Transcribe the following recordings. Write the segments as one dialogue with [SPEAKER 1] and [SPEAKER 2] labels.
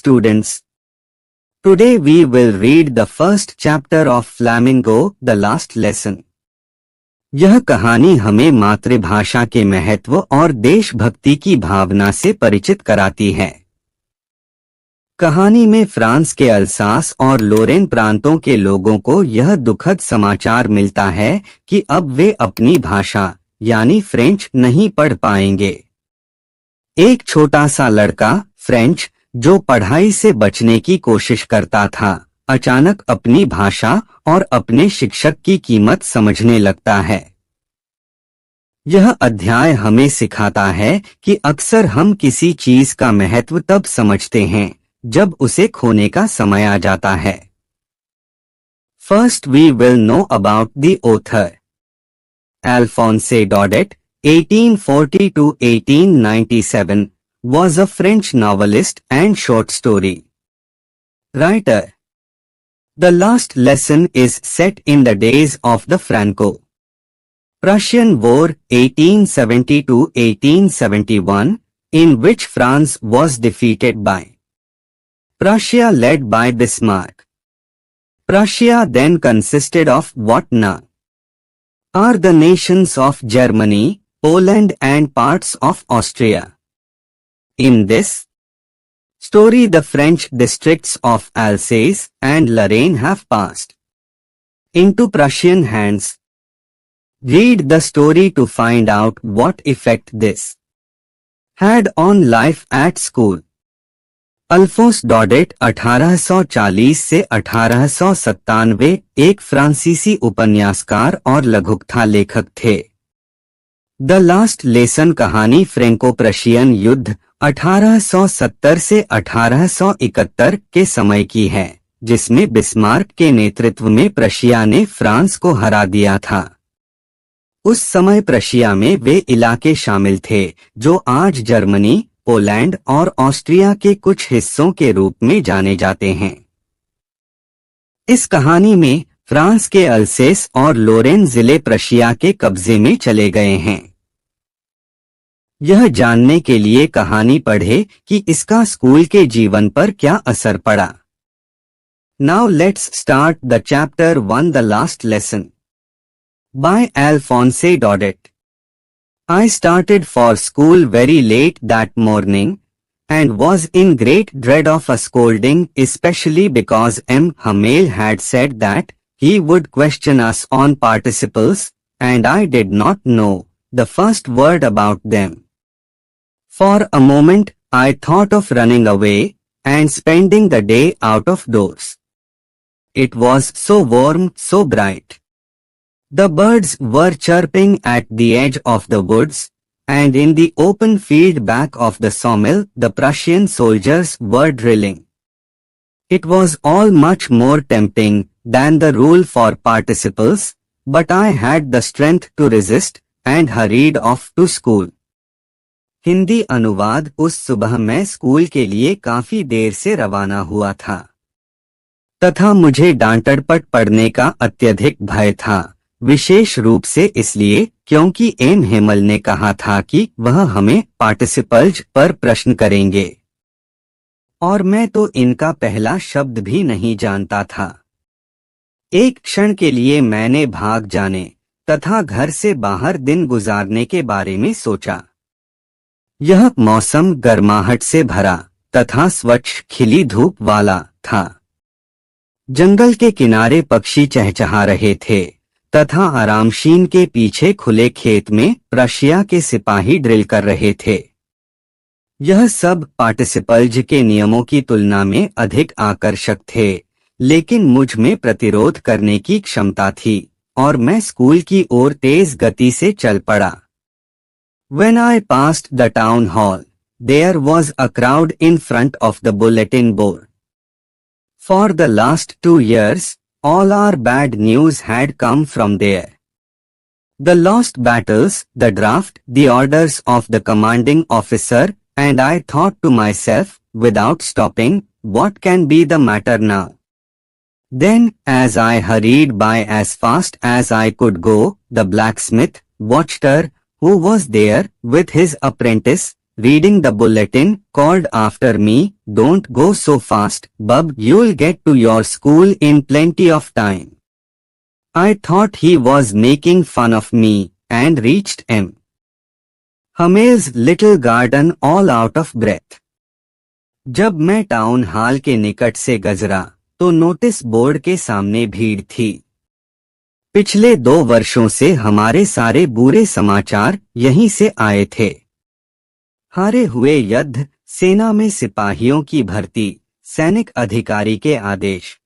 [SPEAKER 1] students. Today we will read the first chapter of Flamingo, the last lesson. यह कहानी हमें मातृभाषा के महत्व और देशभक्ति की भावना से परिचित कराती है। कहानी में फ्रांस के अल्सास और लोरेन प्रांतों के लोगों को यह दुखद समाचार मिलता है कि अब वे अपनी भाषा यानी फ्रेंच नहीं पढ़ पाएंगे। एक छोटा सा लड़का फ्रेंच जो पढ़ाई से बचने की कोशिश करता था, अचानक अपनी भाषा और अपने शिक्षक की कीमत समझने लगता है। यह अध्याय हमें सिखाता है कि अक्सर हम किसी चीज का महत्व तब समझते हैं जब उसे खोने का समय आ जाता है। First we will know about the author. Alphonse Daudet, 1840–1897, was a French novelist and short story writer. The last lesson is set in the days of the Franco-Prussian War 1870–1871, in which France was defeated by Prussia led by Bismarck. Prussia then consisted of what now are the nations of Germany, Poland and parts of Austria. In this story the French districts of Alsace and Lorraine have passed into Prussian hands. Read the story to find out what effect this had on life at school. Alphons डॉडेट 1840 से 1897 एक फ्रांसीसी उपन्यासकार और लघुकथा लेखक थे। The last lesson कहानी Franco Prussian युद्ध 1870 से 1871 के समय की है, जिसमें बिस्मार्क के नेतृत्व में प्रशिया ने फ्रांस को हरा दिया था। उस समय प्रशिया में वे इलाके शामिल थे जो आज जर्मनी, पोलैंड और ऑस्ट्रिया के कुछ हिस्सों के रूप में जाने जाते हैं। इस कहानी में फ्रांस के अल्सेस और लोरेन जिले प्रशिया के कब्जे में चले गए हैं। यह जानने के लिए कहानी पढ़े कि इसका स्कूल के जीवन पर क्या असर पड़ा। Now let's start the chapter 1, the last lesson, by Alphonse Daudet. I started for school very late that morning, and was in great dread of a scolding, especially because M. Hamel had said that he would question us on participles, and I did not know the first word about them. For a moment I thought of running away and spending the day out of doors. It was so warm, so bright. The birds were chirping at the edge of the woods, and in the open field back of the sawmill the Prussian soldiers were drilling. It was all much more tempting than the rule for participles, but I had the strength to resist and hurried off to school. Hindi अनुवाद। उस सुबह मैं school के लिए काफी देर से रवाना हुआ था तथा मुझे डांटड़पट पड़ने का अत्यधिक भय था, विशेष रूप से इसलिए क्योंकि एम हेमल ने कहा था कि वह हमें पार्टिसिपल्स पर प्रश्न करेंगे, और मैं तो इनका पहला शब्द भी नहीं जानता था। एक क्षण के लिए मैंने भाग जाने तथा घर से बाहर दिन गुजारने के बारे में सोचा। यह मौसम गर्माहट से भरा तथा स्वच्छ खिली धूप वाला था। जंगल के किनारे पक्षी चहचहा रहे थे तथा आरामशीन के पीछे खुले खेत में प्रशिया के सिपाही ड्रिल कर रहे थे। यह सब पार्टिसिपल्स के नियमों की तुलना में अधिक आकर्षक थे, लेकिन मुझ में प्रतिरोध करने की क्षमता थी और मैं स्कूल की ओर तेज गति से चल पड़ा। When I passed the town hall, there was a crowd in front of the bulletin board. For the last 2 years, all our bad news had come from there. The lost battles, the draft, the orders of the commanding officer, and I thought to myself, without stopping, what can be the matter now? Then, as I hurried by as fast as I could go, the blacksmith watched her, who was there with his apprentice, reading the bulletin, called after me, "Don't go so fast, bub, you'll get to your school in plenty of time." I thought he was making fun of me, and reached M. Hamel's little garden all out of breath. जब मैं town hall के निकट से गुजरा, तो notice board के सामने भीड़ थी। पिछले 2 वर्षों से हमारे सारे बुरे समाचार यहीं से आए थे। हारे हुए युद्ध, सेना में सिपाहियों की भर्ती, सैनिक अधिकारी के आदेश।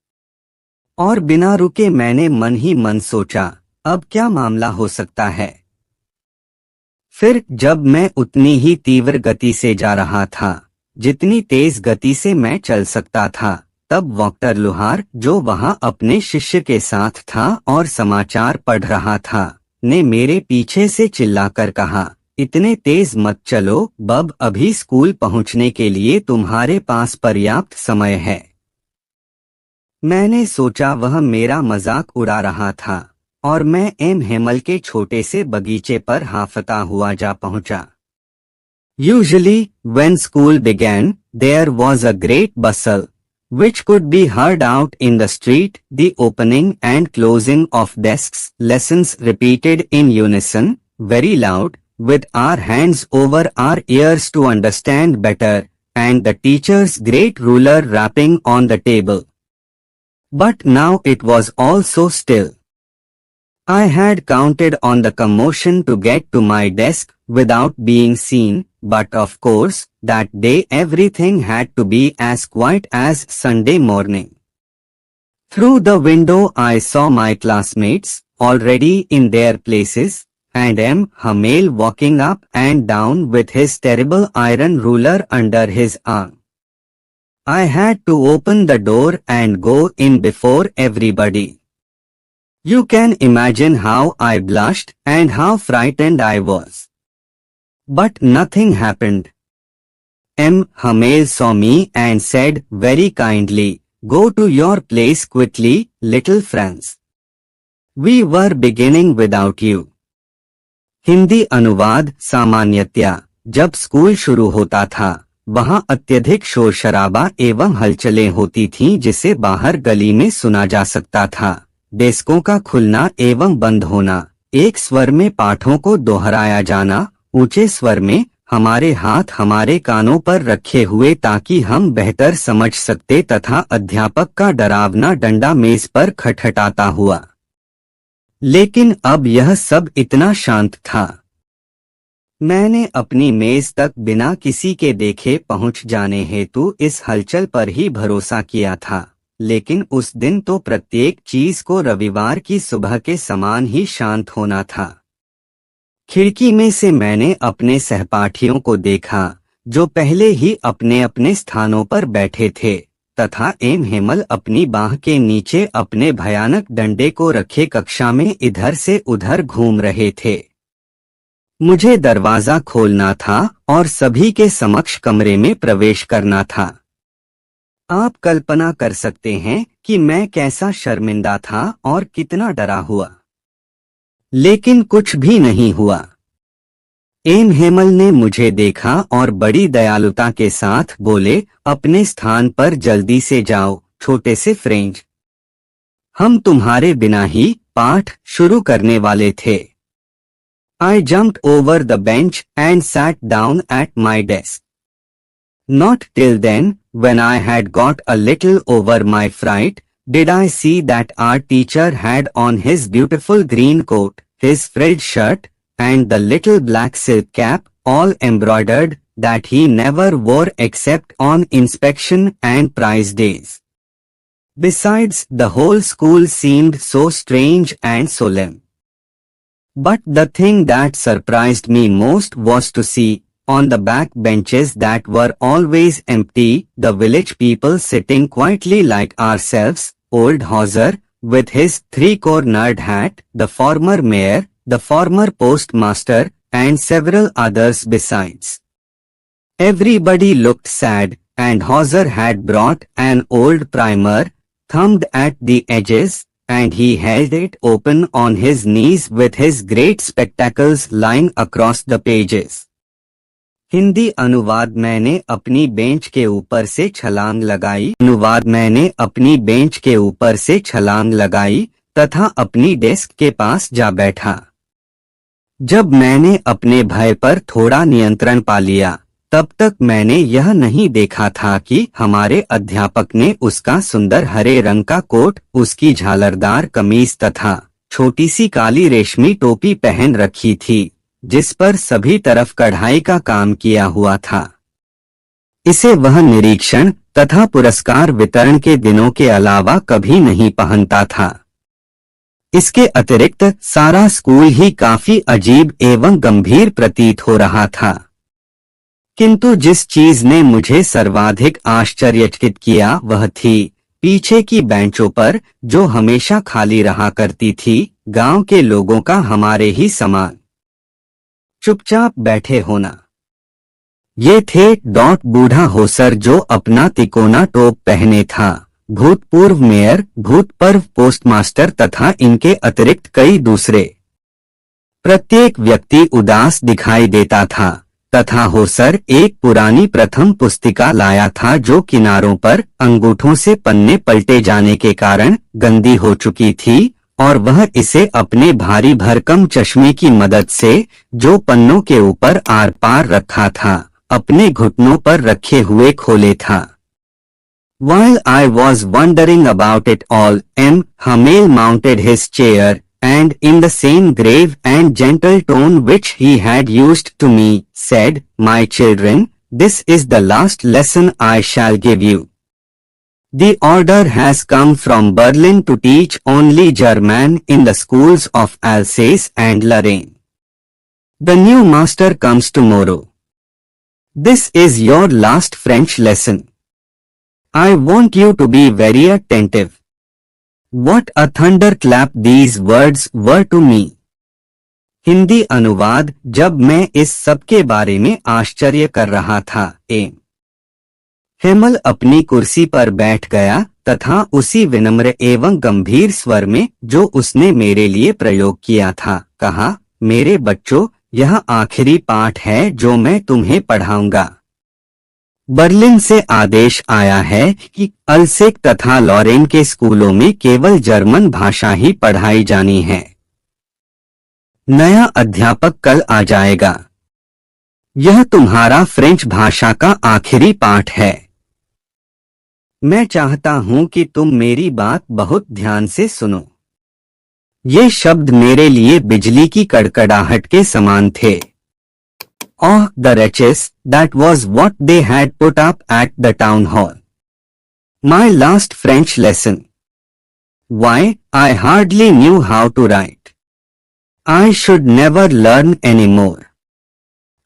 [SPEAKER 1] और बिना रुके मैंने मन ही मन सोचा, अब क्या मामला हो सकता है। फिर जब मैं उतनी ही तीव्र गति से जा रहा था जितनी तेज गति से मैं चल सकता था, तब वॉक्टर लुहार, जो वहां अपने शिष्य के साथ था और समाचार पढ़ रहा था, ने मेरे पीछे से चिल्लाकर कहा, "इतने तेज मत चलो बब, अभी स्कूल पहुंचने के लिए तुम्हारे पास पर्याप्त समय है।" मैंने सोचा वह मेरा मजाक उड़ा रहा था और मैं एम हेमल के छोटे से बगीचे पर हाफता हुआ जा पहुंचा। Usually, when school began, there was a great bustle, which could be heard out in the street, the opening and closing of desks, lessons repeated in unison, very loud, with our hands over our ears to understand better, and the teacher's great ruler rapping on the table. But now it was all so still. I had counted on the commotion to get to my desk without being seen, but of course, that day everything had to be as quiet as Sunday morning. Through the window I saw my classmates, already in their places, and M. Hamel walking up and down with his terrible iron ruler under his arm. I had to open the door and go in before everybody. You can imagine how I blushed and how frightened I was. But nothing happened. M. Hamel saw me and said very kindly, "Go to your place quickly, little Franz. We were beginning without you." Hindi अनुवाद। सामान्यतया जब school शुरू होता था, वहां अत्यधिक शोर शराबा एवं हलचलें होती थीं जिसे बाहर गली में सुना जा सकता था। डेस्कों का खुलना एवं बंद होना, एक स्वर में पाठों को दोहराया जाना, ऊंचे स्वर में, हमारे हाथ हमारे कानों पर रखे हुए ताकि हम बेहतर समझ सकते, तथा अध्यापक का डरावना डंडा मेज पर खटखटाता हुआ। लेकिन अब यह सब इतना शांत था। मैंने अपनी मेज तक बिना किसी के देखे पहुंच जाने हेतु इस हलचल पर ही भरोसा किया था, लेकिन उस दिन तो प्रत्येक चीज को रविवार की सुबह के समान ही शांत होना था। खिड़की में से मैंने अपने सहपाठियों को देखा, जो पहले ही अपने अपने स्थानों पर बैठे थे, तथा एम हेमल अपनी बाह के नीचे अपने भयानक डंडे को रखे कक्षा में इधर से उधर घूम रहे थे। मुझे दरवाजा खोलना था और सभी के समक्ष कमरे में प्रवेश करना था। आप कल्पना कर सकते हैं कि मैं कैसा शर्मिंदा था और कितना डरा हुआ। लेकिन कुछ भी नहीं हुआ। एम हेमल ने मुझे देखा और बड़ी दयालुता के साथ बोले, "अपने स्थान पर जल्दी से जाओ, छोटे से फ्रेंच। हम तुम्हारे बिना ही पाठ शुरू करने वाले थे।" I jumped over the bench and sat down at my desk. Not till then, when I had got a little over my fright, did I see that our teacher had on his beautiful green coat, his frilled shirt, and the little black silk cap, all embroidered, that he never wore except on inspection and prize days. Besides, the whole school seemed so strange and solemn. But the thing that surprised me most was to see, on the back benches that were always empty, the village people sitting quietly like ourselves, old Hauser, with his three-cornered hat, the former mayor, the former postmaster, and several others besides. Everybody looked sad, and Hauser had brought an old primer, thumbed at the edges, and he held it open on his knees with his great spectacles lying across the pages. Hindi अनुवाद मैंने अपनी bench के ऊपर से छलांग लगाई। अनुवाद मैंने अपनी बेंच के ऊपर से छलांग लगाई तथा अपनी डेस्क के पास जा बैठा। जब मैंने अपने भय पर थोड़ा नियंत्रण पा लिया, तब तक मैंने यह नहीं देखा था कि हमारे अध्यापक ने उसका सुंदर हरे रंग का कोट, उसकी झालरदार कमीज तथा छोटी सी काली रेशमी टोपी पहन रखी थी, जिस पर सभी तरफ कढ़ाई का काम किया हुआ था। इसे वह निरीक्षण तथा पुरस्कार वितरण के दिनों के अलावा कभी नहीं पहनता था। इसके अतिरिक्त सारा स्कूल ही काफी अजीब एवं गंभीर प्रतीत हो रहा था। किंतु जिस चीज ने मुझे सर्वाधिक आश्चर्यचकित किया वह थी पीछे की बेंचों पर, जो हमेशा खाली रहा करती थी, गांव के लोगों का हमारे ही समान चुपचाप बैठे होना। ये थे बूढ़ा होसर जो अपना तिकोना टोप पहने था, भूतपूर्व मेयर, भूतपूर्व पोस्टमास्टर तथा इनके अतिरिक्त कई दूसरे। प्रत्येक व्यक्ति उदास दिखाई देता था तथा होसर एक पुरानी प्रथम पुस्तिका लाया था जो किनारों पर अंगूठों से पन्ने पलटे जाने के कारण गंदी हो चुकी थी, और वह इसे अपने भारी भरकम चश्मे की मदद से, जो पन्नों के ऊपर आर पार रखा था, अपने घुटनों पर रखे हुए खोले था। While I was wondering about it all, M. Hamel mounted his chair, and in the same grave and gentle tone which he had used to me, said, "My children, this is the last lesson I shall give you. The order has come from Berlin to teach only German in the schools of Alsace and Lorraine. The new master comes tomorrow. This is your last French lesson. I want you to be very attentive." What a thunderclap these words were to me. Hindi अनुवाद। जब मैं इस सब के बारे में आश्चर्य कर रहा था, हेमल अपनी कुर्सी पर बैठ गया तथा उसी विनम्र एवं गंभीर स्वर में जो उसने मेरे लिए प्रयोग किया था, कहा, "मेरे बच्चों, यह आखिरी पाठ है जो मैं तुम्हें पढ़ाऊंगा। बर्लिन से आदेश आया है कि अल्सेक तथा लॉरेन के स्कूलों में केवल जर्मन भाषा ही पढ़ाई जानी है। नया अध्यापक कल आ जाएगा। यह तुम्हारा फ्रेंच भाषा का आखिरी पाठ है। मैं चाहता हूं कि तुम मेरी बात बहुत ध्यान से सुनो।" ये शब्द मेरे लिए बिजली की कड़कड़ाहट के समान थे। Oh, the wretches, that was what they had put up at the town hall. My last French lesson. Why, I hardly knew how to write. I should never learn any more.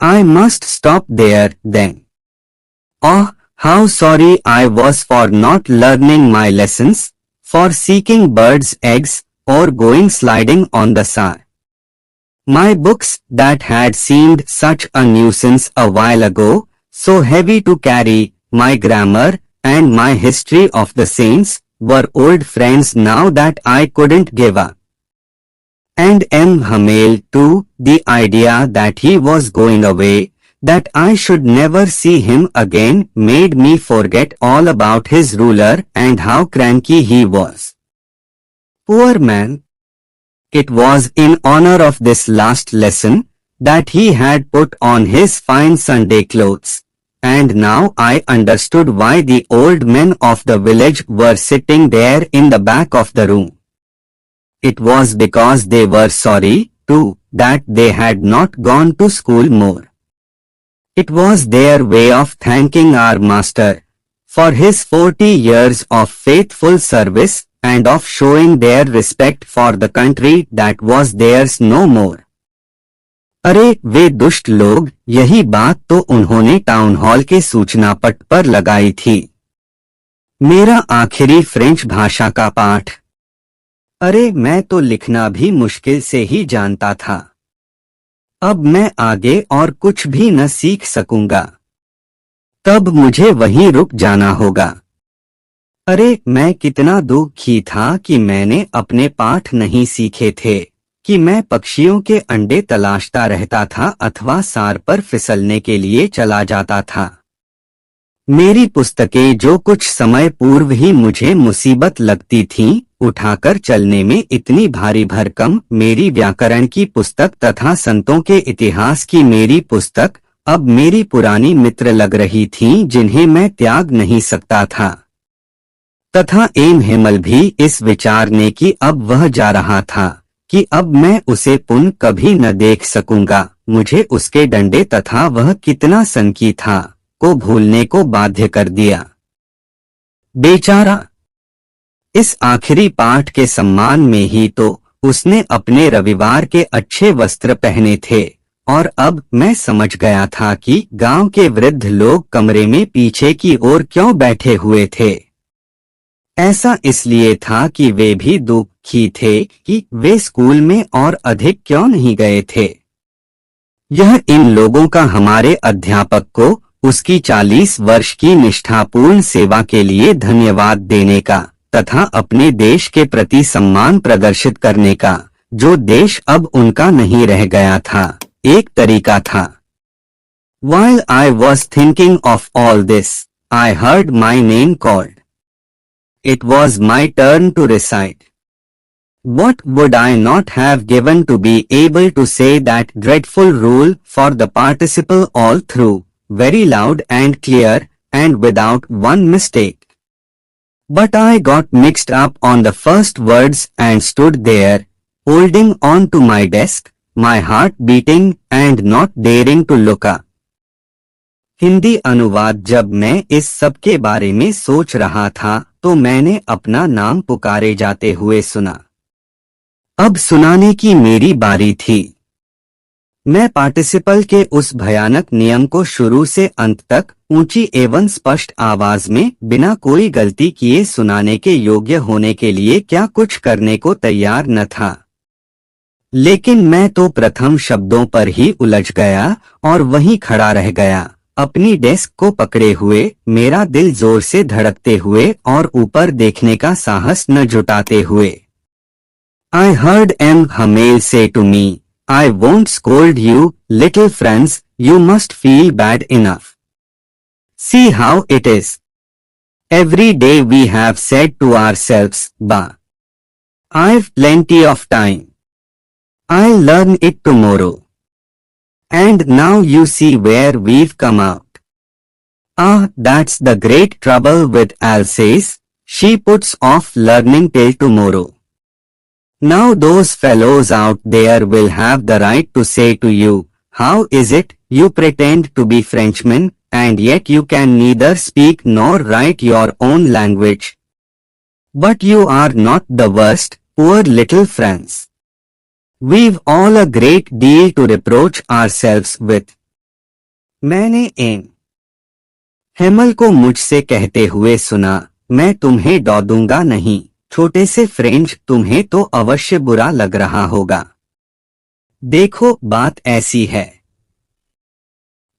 [SPEAKER 1] I must stop there, then. Oh, how sorry I was for not learning my lessons, for seeking birds' eggs, or going sliding on the Saar. My books, that had seemed such a nuisance a while ago, so heavy to carry, my grammar, and my history of the saints, were old friends now that I couldn't give up. And M. Hamel too, the idea that he was going away, that I should never see him again, made me forget all about his ruler and how cranky he was. Poor man! It was in honor of this last lesson that he had put on his fine Sunday clothes, and now I understood why the old men of the village were sitting there in the back of the room. It was because they were sorry, too, that they had not gone to school more. It was their way of thanking our master for his 40 years of faithful service, and of showing their respect for the country that was theirs no more. अरे वे दुष्ट लोग, यही बात तो उन्होंने town hall के सूचना पट पर लगाई थी। मेरा आखिरी फ्रेंच भाषा का पाठ। अरे मैं तो लिखना भी मुश्किल से ही जानता था। अब मैं आगे और कुछ भी न सीख सकूंगा। तब मुझे वहीं रुक जाना होगा। अरे मैं कितना दुखी था कि मैंने अपने पाठ नहीं सीखे थे, कि मैं पक्षियों के अंडे तलाशता रहता था अथवा सार पर फिसलने के लिए चला जाता था। मेरी पुस्तकें जो कुछ समय पूर्व ही मुझे मुसीबत लगती थीं, उठाकर चलने में इतनी भारी भरकम मेरी व्याकरण की पुस्तक तथा संतों के इतिहास की मेरी पुस्तक अब मेरी पुरानी मित्र लग रही थीं जिन्हें मैं त्याग नहीं सकता था। तथा एम हेमल भी इस विचार ने कि अब वह जा रहा था कि अब मैं उसे पुनः कभी न देख सकूंगा, मुझे उसके डंडे तथा वह कितना सनकी था को भूलने को बाध्य कर दिया। बेचारा, इस आखिरी पाठ के सम्मान में ही तो उसने अपने रविवार के अच्छे वस्त्र पहने थे, और अब मैं समझ गया था कि गांव के वृद्ध लोग कमरे में पीछे की ओर क्यों बैठे हुए थे। ऐसा इसलिए था कि वे भी दुखी थे कि वे स्कूल में और अधिक क्यों नहीं गए थे। यह इन लोगों का हमारे अध्यापक को उसकी 40 वर्ष की निष्ठापूर्ण सेवा के लिए धन्यवाद देने का तथा अपने देश के प्रति सम्मान प्रदर्शित करने का, जो देश अब उनका नहीं रह गया था, एक तरीका था। While I was thinking of all this, I heard my name called. It was my turn to recite. What would I not have given to be able to say that dreadful rule for the participle all through, very loud and clear, and without one mistake. But I got mixed up on the first words and stood there, holding on to my desk, my heart beating and not daring to look up. Hindi अनुवाद। जब मैं इस सब के बारे में सोच रहा था तो मैंने अपना नाम पुकारे जाते हुए सुना। अब सुनाने की मेरी बारी थी। मैं पार्टिसिपल के उस भयानक नियम को शुरू से अंत तक ऊंची एवं स्पष्ट आवाज में बिना कोई गलती किए सुनाने के योग्य होने के लिए क्या कुछ करने को तैयार न था। लेकिन मैं तो प्रथम शब्दों पर ही उलझ गया और वहीं खड़ा रह गया, अपनी डेस्क को पकड़े हुए, मेरा दिल जोर से धड़कते हुए और ऊपर देखने का साहस न जुटाते हुए। I heard M. Hamel say to me, I won't scold you, little friends, you must feel bad enough. See how it is. Every day we have said to ourselves, bah, I've plenty of time. I'll learn it tomorrow. And now you see where we've come out. Ah, that's the great trouble with Alsace, she puts off learning till tomorrow. Now those fellows out there will have the right to say to you, how is it, you pretend to be Frenchmen, and yet you can neither speak nor write your own language. But you are not the worst, poor little friends. We've all a great deal to reproach ourselves with. मैंने M Hemal को मुझसे कहते हुए सुना, मैं तुम्हें डौदूंगा नहीं, छोटे से फ्रेंच, तुम्हें तो अवश्य बुरा लग रहा होगा। देखो बात ऐसी है,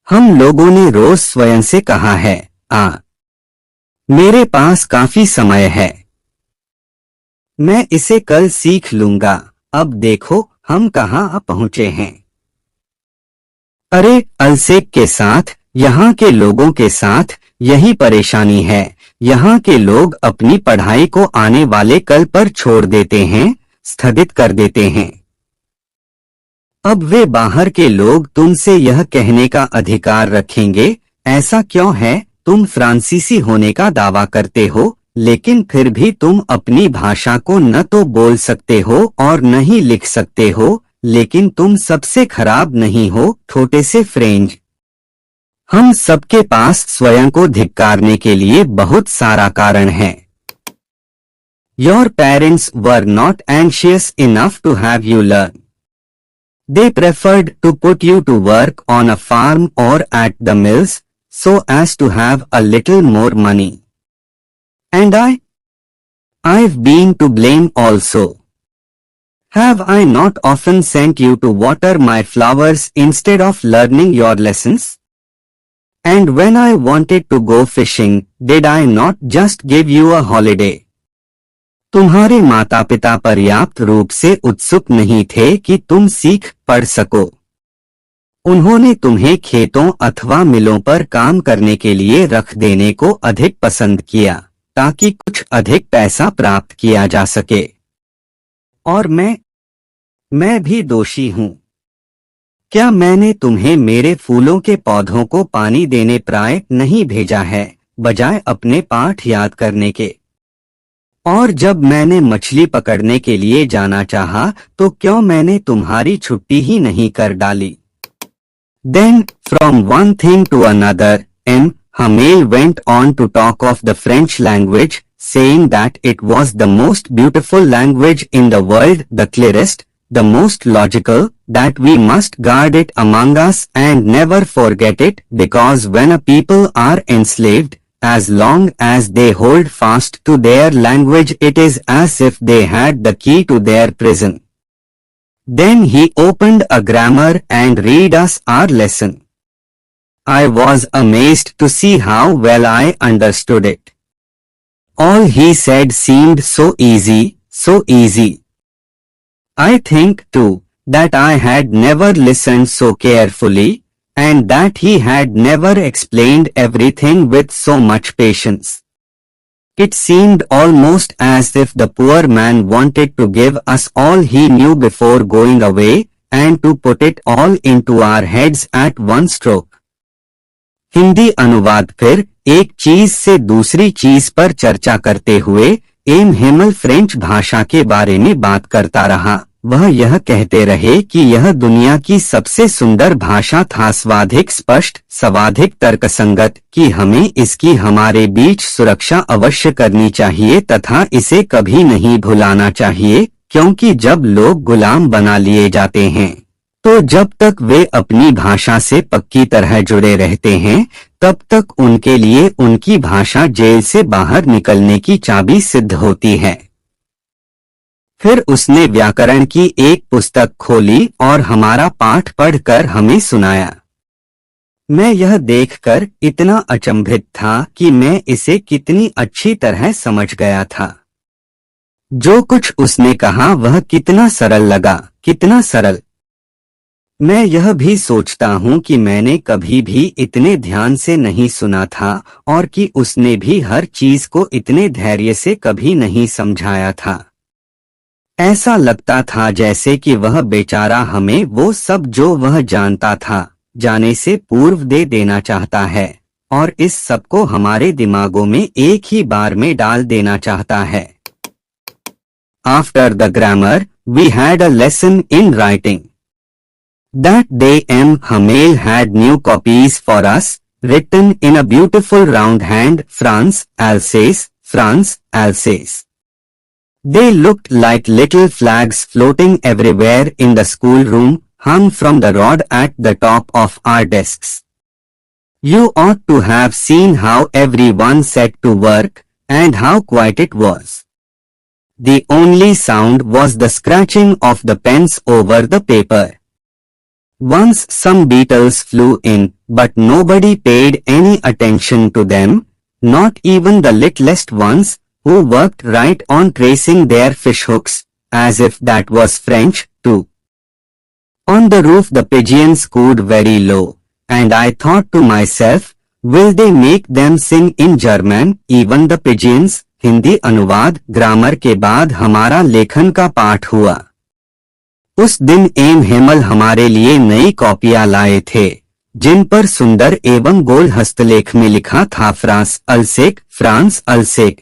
[SPEAKER 1] हम लोगों ने रोज स्वयं से कहा है, मेरे पास काफी समय है, मैं इसे कल सीख लूंगा। अब देखो हम कहाँ पहुंचे हैं। अरे अल्सेक के साथ, यहाँ के लोगों के साथ यही परेशानी है। यहाँ के लोग अपनी पढ़ाई को आने वाले कल पर छोड़ देते हैं, स्थगित कर देते हैं। अब वे बाहर के लोग तुमसे यह कहने का अधिकार रखेंगे, ऐसा क्यों है, तुम फ्रांसीसी होने का दावा करते हो, लेकिन फिर भी तुम अपनी भाषा को न तो बोल सकते हो और न ही लिख सकते हो, लेकिन तुम सबसे खराब नहीं हो, छोटे से फ्रेंच। हम सबके पास स्वयं को धिक्कारने के लिए बहुत सारा कारण है। Your parents were not anxious enough to have you learn. They preferred to put you to work on a farm or at the mills, so as to have a little more money. And I've been to blame also. Have I not often sent you to water my flowers instead of learning your lessons? And when I wanted to go fishing, did I not just give you a holiday? तुम्हारे माता पिता पर्याप्त रूप से उत्सुक नहीं थे कि तुम सीख पढ़ सको। उन्होंने तुम्हें खेतों अथवा मिलों पर काम करने के लिए रख देने को अधिक पसंद किया ताकि कुछ अधिक पैसा प्राप्त किया जा सके। और मैं भी दोषी हूँ। क्या मैंने तुम्हें मेरे फूलों के पौधों को पानी देने प्राय नहीं भेजा है, बजाय अपने पाठ याद करने के? और जब मैंने मछली पकड़ने के लिए जाना चाहा तो क्यों मैंने तुम्हारी छुट्टी ही नहीं कर डाली? Then, from one thing to another, M. Hamel went on to talk of the French language, saying that it was the most beautiful language in the world, the clearest, the most logical, that we must guard it among us and never forget it, because when a people are enslaved, as long as they hold fast to their language, it is as if they had the key to their prison. Then he opened a grammar and read us our lesson. I was amazed to see how well I understood it. All he said seemed so easy, so easy. I think, too, that I had never listened so carefully, and that he had never explained everything with so much patience. It seemed almost as if the poor man wanted to give us all he knew before going away, and to put it all into our heads at one stroke. Hindi अनुवाद। फिर एक चीज से दूसरी चीज पर चर्चा करते हुए एम हेमल फ्रेंच भाषा के बारे में बात करता रहा। वह यह कहते रहे कि यह दुनिया की सबसे सुंदर भाषा था, स्वाधिक स्पष्ट, स्वाधिक तर्कसंगत, कि हमें इसकी हमारे बीच सुरक्षा अवश्य करनी चाहिए तथा इसे कभी नहीं भुलाना चाहिए, क्योंकि जब लोग गुलाम बना लिए जाते हैं तो जब तक वे अपनी भाषा से पक्की तरह जुड़े रहते हैं तब तक उनके लिए उनकी भाषा जेल से बाहर निकलने की चाबी सिद्ध होती है। फिर उसने व्याकरण की एक पुस्तक खोली और हमारा पाठ पढ़कर हमें सुनाया। मैं यह देखकर इतना अचंभित था कि मैं इसे कितनी अच्छी तरह समझ गया था। जो कुछ उसने कहा वह कितना सरल लगा, कितना सरल। मैं यह भी सोचता हूँ कि मैंने कभी भी इतने ध्यान से नहीं सुना था और कि उसने भी हर चीज को इतने धैर्य से कभी नहीं समझाया था। ऐसा लगता था जैसे कि वह बेचारा हमें वो सब जो वह जानता था जाने से पूर्व दे देना चाहता है और इस सब को हमारे दिमागों में एक ही बार में डाल देना चाहता है। After the grammar, we had a lesson in writing. That day M. Hamel had new copies for us, written in a beautiful round hand, France, Alsace, France, Alsace. They looked like little flags floating everywhere in the schoolroom, hung from the rod at the top of our desks. You ought to have seen how everyone set to work, and how quiet it was. The only sound was the scratching of the pens over the paper. Once some beetles flew in, but nobody paid any attention to them, not even the littlest ones, who worked right on tracing their fishhooks, as if that was French, too. On the roof the pigeons cooed very low, and I thought to myself, will they make them sing in German, even the pigeons? Hindi अनुवाद। Grammar के बाद हमारा लेखन का पाठ हुआ। उस दिन एम हेमल हमारे लिए नई कॉपियां लाए थे, जिन पर सुंदर एवं गोल हस्तलेख में लिखा था फ्रांस अल्सेक, फ्रांस अल्सेक।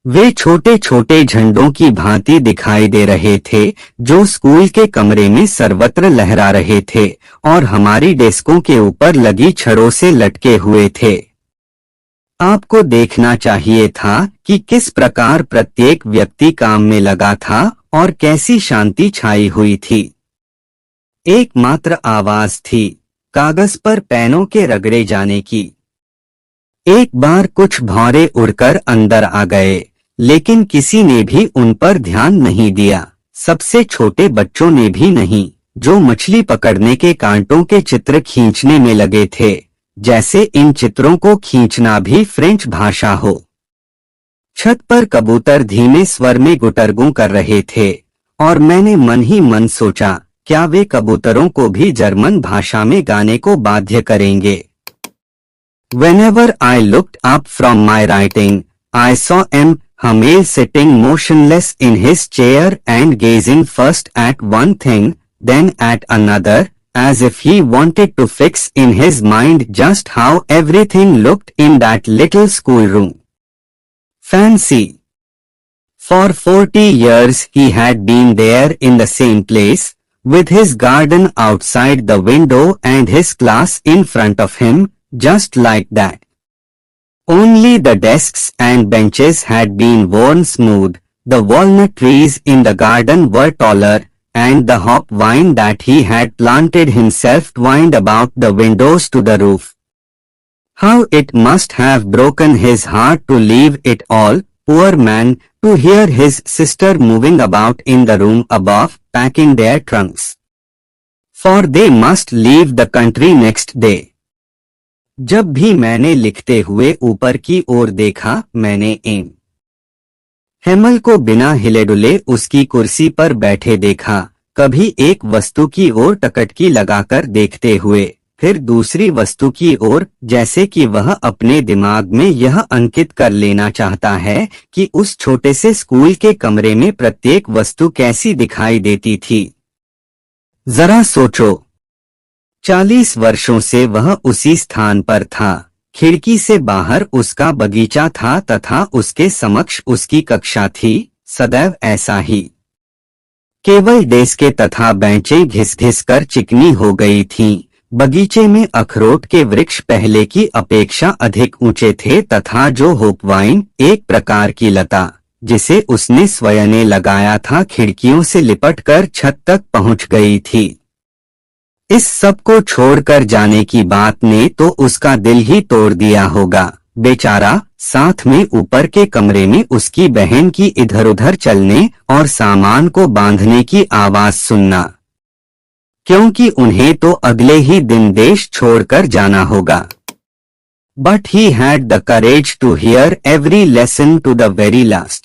[SPEAKER 1] वे छोटे छोटे झंडों की भांति दिखाई दे रहे थे जो स्कूल के कमरे में सर्वत्र लहरा रहे थे और हमारी डेस्कों के ऊपर लगी छड़ों से लटके हुए थे। आपको देखना चाहिए था कि किस प्रकार प्रत्येक व्यक्ति काम में लगा था और कैसी शांति छाई हुई थी। एकमात्र आवाज थी कागज पर पेनों के रगड़े जाने की। एक बार कुछ भौरे उड़कर अंदर आ गए, लेकिन किसी ने भी उन पर ध्यान नहीं दिया, सबसे छोटे बच्चों ने भी नहीं, जो मछली पकड़ने के कांटों के चित्र खींचने में लगे थे, जैसे इन चित्रों को खींचना भी फ्रेंच भाषा हो। छत पर कबूतर धीमे स्वर में गुटरगू कर रहे थे और मैंने मन ही मन सोचा, क्या वे कबूतरों को भी जर्मन भाषा में गाने को बाध्य करेंगे? Whenever I looked up from my writing, I saw M. Hamel sitting motionless in his chair and gazing first at one thing, then at another, as if he wanted to fix in his mind just how everything looked in that little schoolroom. Fancy! For 40 years he had been there in the same place, with his garden outside the window and his class in front of him, just like that. Only the desks and benches had been worn smooth, the walnut trees in the garden were taller, and the hop vine that he had planted himself twined about the windows to the roof. How it must have broken his heart to leave it all, poor man, to hear his sister moving about in the room above, packing their trunks. For they must leave the country next day. जब भी मैंने लिखते हुए ऊपर की ओर देखा, मैंने M. Hemal को बिना हिले-डुले उसकी कुर्सी पर बैठे देखा, कभी एक वस्तु की ओर टकटकी लगाकर देखते हुए, फिर दूसरी वस्तु की ओर, जैसे कि वह अपने दिमाग में यह अंकित कर लेना चाहता है कि उस छोटे से स्कूल के कमरे में प्रत्येक वस्तु कैसी दिखाई देती थी। जरा सोचो, 40 वर्षों से वह उसी स्थान पर था, खिड़की से बाहर उसका बगीचा था तथा उसके समक्ष उसकी कक्षा थी, सदैव ऐसा ही। केवल डेस्कें तथा बेंचें घिस-घिस कर चिकनी हो गई थीं। बगीचे में अखरोट के वृक्ष पहले की अपेक्षा अधिक ऊंचे थे तथा जो होपवाइन, एक प्रकार की लता, जिसे उसने स्वयं ने लगाया था, खिड़कियों से लिपटकर छत तक पहुंच गई थी। इस सब को छोड़कर जाने की बात ने तो उसका दिल ही तोड़ दिया होगा, बेचारा। साथ में ऊपर के कमरे में उसकी बहन की इधर-उधर चलने और सामान को बांधने की आवाज सुनना, क्योंकि उन्हें तो अगले ही दिन देश छोड़कर जाना होगा। But he had the courage to hear every lesson to the very last.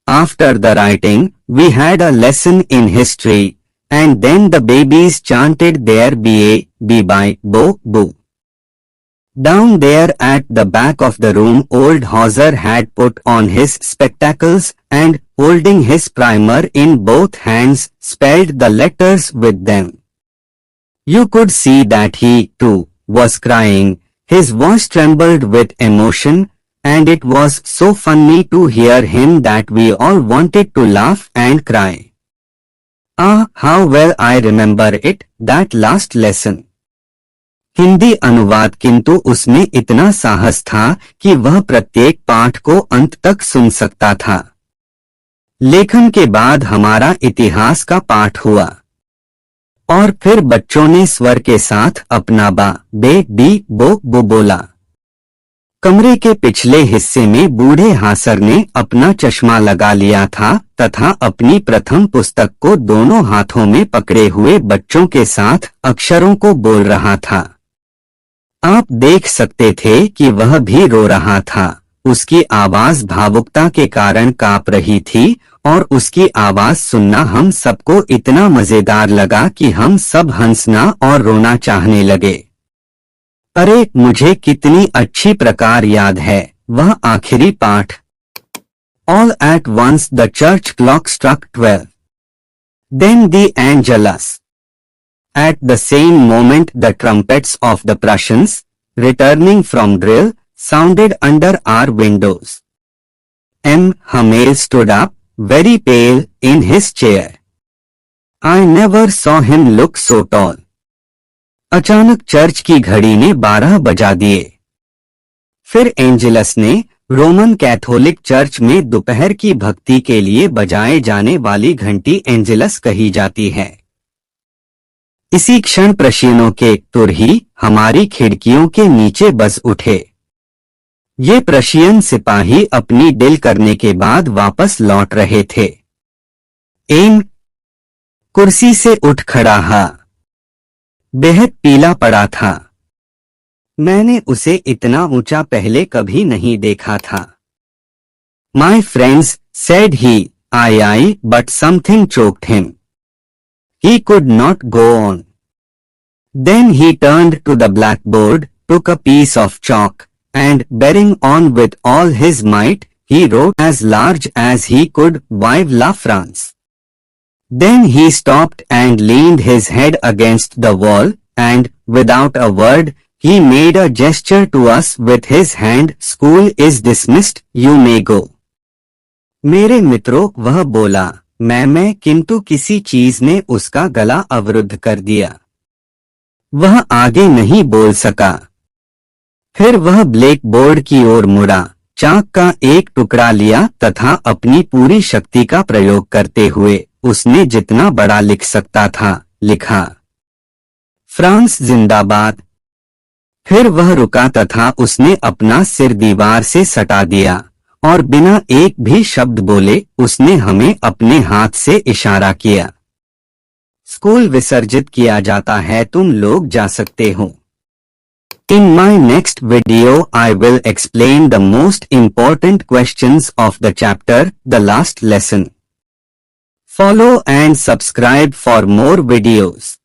[SPEAKER 1] After the writing, we had a lesson in history, and then the babies chanted their ba, be-bye, bo, boo. Down there at the back of the room, old Hauser had put on his spectacles and, holding his primer in both hands, spelled the letters with them. You could see that he, too, was crying. His voice trembled with emotion, and it was so funny to hear him that we all wanted to laugh and cry. Ah, how well I remember it, that last lesson. Hindi अनुवाद। किंतु उसमें इतना साहस था कि वह प्रत्येक पाठ को अंत तक सुन सकता था। लेखन के बाद हमारा इतिहास का पाठ हुआ और फिर बच्चों ने स्वर के साथ अपना बा, बे, बी, बो, बो बोला। कमरे के पिछले हिस्से में बूढ़े हासर ने अपना चश्मा लगा लिया था तथा अपनी प्रथम पुस्तक को दोनों हाथों में पकड़े हुए बच्चों के साथ अक्षरों को बोल रहा था। आप देख सकते थे कि वह भी रो रहा था। उसकी आवाज भावुकता के कारण कांप रही थी और उसकी आवाज सुनना हम सबको इतना मजेदार लगा कि हम सब हंसना और रोना चाहने लगे। अरे, मुझे कितनी अच्छी प्रकार याद है वह आखिरी पाठ। All at once the church clock struck 12. Then the Angelus. At the same moment the trumpets of the Prussians, returning from drill, sounded under our windows. M. Hamel stood up, very pale, in his chair. I never saw him look so tall. अचानक church की घड़ी ने 12 बजा दिए। फिर Angeles ने, Roman Catholic church में दोपहर की भक्ति के लिए बजाए जाने वाली घंटी एंजेलस कही जाती है। इसी क्षण प्रशियनों के तुरही हमारी खिड़कियों के नीचे बज उठे। ये प्रशियन सिपाही अपनी ड्रिल करने के बाद वापस लौट रहे थे। एम कुर्सी से उठ खड़ा हा। बेहद पीला पड़ा था। मैंने उसे इतना ऊंचा पहले कभी नहीं देखा था। My friends, said he. Aye, but something choked him. He could not go on. Then he turned to the blackboard, took a piece of chalk, and bearing on with all his might, he wrote as large as he could, Vive la France. Then he stopped and leaned his head against the wall, and, without a word, he made a gesture to us with his hand, School is dismissed, you may go. मेरे मित्रों, वह बोला, मैं किंतु किसी चीज ने उसका गला अवरुद्ध कर दिया। वह आगे नहीं बोल सका। फिर वह ब्लैक बोर्ड की ओर मुड़ा, चाक का एक टुकड़ा लिया तथा अपनी पूरी शक्ति का प्रयोग करते हुए उसने जितना बड़ा लिख सकता था, लिखा, फ्रांस जिंदाबाद। फिर वह रुका तथा उसने अपना सिर दीवार से सटा दिया और बिना एक भी शब्द बोले उसने हमें अपने हाथ से इशारा किया। स्कूल विसर्जित किया जाता है, तुम लोग जा सकते हो। In my next video I will explain the most important questions of the chapter, the last lesson. Follow and subscribe for more videos.